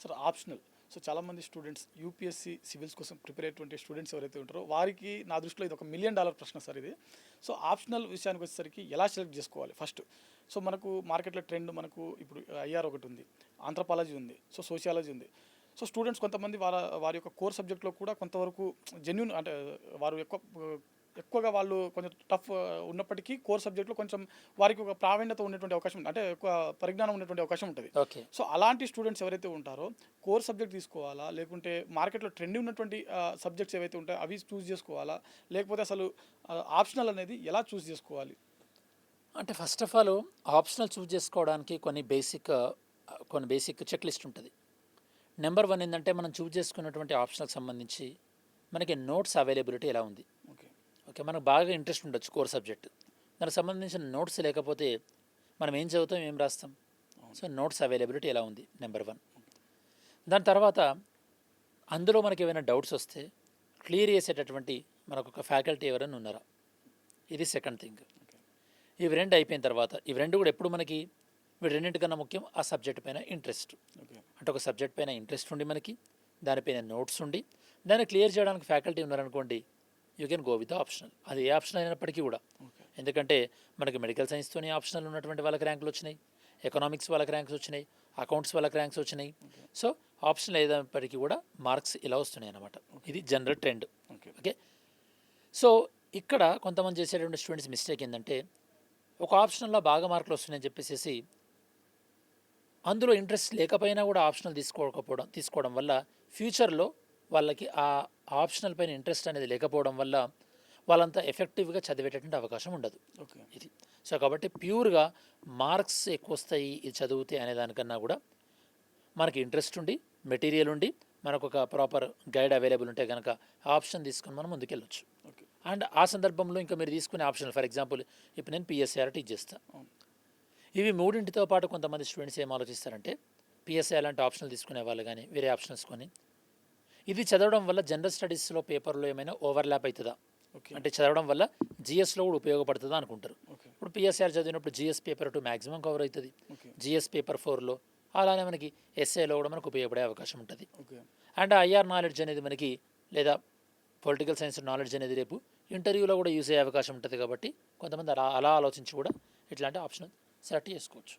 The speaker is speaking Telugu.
Sir optional. సో చాలామంది స్టూడెంట్స్ యూపీఎస్సీ సివిల్స్ కోసం ప్రిపేర్ అయ్యేటువంటి స్టూడెంట్స్ ఎవరైతే ఉంటారో వారికి నా దృష్టిలో ఇది ఒక $1 మిలియన్ ప్రశ్న సార్ ఇది. సో ఆప్షనల్ విషయానికి వచ్చేసరికి ఎలా సెలెక్ట్ చేసుకోవాలి ఫస్ట్? సో మనకు మార్కెట్లో ట్రెండ్ మనకు ఇప్పుడు ఐఆర్ ఒకటి ఉంది, ఆంథ్రపాలజీ ఉంది, సో సోషియాలజీ ఉంది. సో స్టూడెంట్స్ కొంతమంది వారి యొక్క కోర్ సబ్జెక్ట్లో కూడా కొంతవరకు జెన్యున్ అంటే వారు ఎక్కువగా వాళ్ళు కొంచెం టఫ్ ఉన్నప్పటికీ కోర్ సబ్జెక్ట్లో కొంచెం వారికి ఒక ప్రావీణ్యత ఉన్నటువంటి అవకాశం ఉంటుంది, అంటే ఎక్కువ పరిజ్ఞానం ఉన్నటువంటి అవకాశం ఉంటుంది. ఓకే. సో అలాంటి స్టూడెంట్స్ ఎవరైతే ఉంటారో కోర్ సబ్జెక్ట్ తీసుకోవాలా, లేకుంటే మార్కెట్లో ట్రెండింగ్ ఉన్నటువంటి సబ్జెక్ట్స్ ఏవైతే ఉంటాయో అవి చూస్ చేసుకోవాలా, లేకపోతే అసలు ఆప్షనల్ అనేది ఎలా చూస్ చేసుకోవాలి? అంటే ఫస్ట్ ఆఫ్ ఆల్ ఆప్షనల్ చూస్ చేసుకోవడానికి కొన్ని బేసిక్ చెక్ లిస్ట్ ఉంటుంది. నెంబర్ 1 ఏంటంటే మనం చూస్ చేసుకున్నటువంటి ఆప్షనల్కి సంబంధించి మనకి నోట్స్ అవైలబిలిటీ ఎలా ఉంది. ఓకే, మనకు బాగా ఇంట్రెస్ట్ ఉండొచ్చు కోర్ సబ్జెక్ట్, దానికి సంబంధించిన నోట్స్ లేకపోతే మనం ఏం చదువుతాం, ఏం రాస్తాం. సో నోట్స్ అవైలబిలిటీ ఎలా ఉంది నెంబర్ 1. దాని తర్వాత అందులో మనకి ఏమైనా డౌట్స్ వస్తే క్లియర్ చేసేటటువంటి మనకు ఒక ఫ్యాకల్టీ ఎవరైనా ఉన్నారా, ఇది సెకండ్ థింగ్. ఇవి రెండు అయిపోయిన తర్వాత ఇవి రెండు కూడా ఎప్పుడు మనకి వీటి రెండింటికన్నా ముఖ్యం ఆ సబ్జెక్ట్ పైన ఇంట్రెస్ట్. అంటే ఒక సబ్జెక్ట్ పైన ఇంట్రెస్ట్ ఉండి మనకి దానిపైన నోట్స్ ఉండి దాన్ని క్లియర్ చేయడానికి ఫ్యాకల్టీ ఉన్నారనుకోండి, you can go with optional. అది ఏ ఆప్షనల్ అయినప్పటికీ కూడా, ఎందుకంటే మనకి మెడికల్ సైన్స్తోనే ఆప్షనల్ ఉన్నటువంటి వాళ్ళకి ర్యాంకులు వచ్చినాయి, ఎకనామిక్స్ వాళ్ళకి ర్యాంక్స్ వచ్చినాయి, అకౌంట్స్ వాళ్ళకి ర్యాంక్స్ వచ్చినాయి. సో ఆప్షనల్ ఏదైనప్పటికీ కూడా మార్క్స్ ఇలా వస్తున్నాయి అన్నమాట. ఇది జనరల్ ట్రెండ్. ఓకే, సో ఇక్కడ కొంతమంది చేసేటువంటి స్టూడెంట్స్ మిస్టేక్ ఏంటంటే ఒక ఆప్షనల్లో బాగా మార్కులు వస్తున్నాయని చెప్పేసి అందులో ఇంట్రెస్ట్ లేకపోయినా కూడా ఆప్షనల్ తీసుకోవడం వల్ల ఫ్యూచర్లో వాళ్ళకి ఆ ఆప్షనల్ పైన ఇంట్రెస్ట్ అనేది లేకపోవడం వల్ల వాళ్ళంతా ఎఫెక్టివ్గా చదివేటటువంటి అవకాశం ఉండదు. ఇది సో కాబట్టి ప్యూర్గా మార్క్స్ ఎక్కువ వస్తాయి ఇది చదివితే అనే దానికన్నా కూడా మనకి ఇంట్రెస్ట్ ఉండి మెటీరియల్ ఉండి మనకు ఒక ప్రాపర్ గైడ్ అవైలబుల్ ఉంటే కనుక ఆప్షన్ తీసుకొని మనం ముందుకెళ్ళొచ్చు. అండ్ ఆ సందర్భంలో ఇంకా మీరు తీసుకునే ఆప్షనల్, ఫర్ ఎగ్జాంపుల్ ఇప్పుడు నేను పిఎస్ఐఆర్ టీచ్ చేస్తాను. ఇవి మూడింటితో పాటు కొంతమంది స్టూడెంట్స్ ఏం ఆలోచిస్తారంటే పిఎస్ఐ లాంటి ఆప్షనల్ తీసుకునే వాళ్ళు కానీ వేరే ఆప్షనల్స్ కొని ఇది చదవడం వల్ల జనరల్ స్టడీస్లో పేపర్లో ఏమైనా ఓవర్లాప్ అవుతుందా, అంటే చదవడం వల్ల జిఎస్లో కూడా ఉపయోగపడుతుందా అనుకుంటారు. ఇప్పుడు పిఎస్ఆర్ చదివినప్పుడు జిఎస్ పేపర్ 2 మ్యాక్సిమం కవర్ అవుతుంది, జిఎస్ పేపర్ 4లో అలానే మనకి ఎస్ఏలో కూడా మనకు ఉపయోగపడే అవకాశం ఉంటుంది. అండ్ ఐఆర్ నాలెడ్జ్ అనేది మనకి లేదా పొలిటికల్ సైన్స్ నాలెడ్జ్ అనేది రేపు ఇంటర్వ్యూలో కూడా యూజ్ అయ్యే అవకాశం ఉంటుంది. కాబట్టి కొంతమంది అలా ఆలోచించి కూడా ఇట్లాంటి ఆప్షన్ సెలెక్ట్ చేసుకోవచ్చు.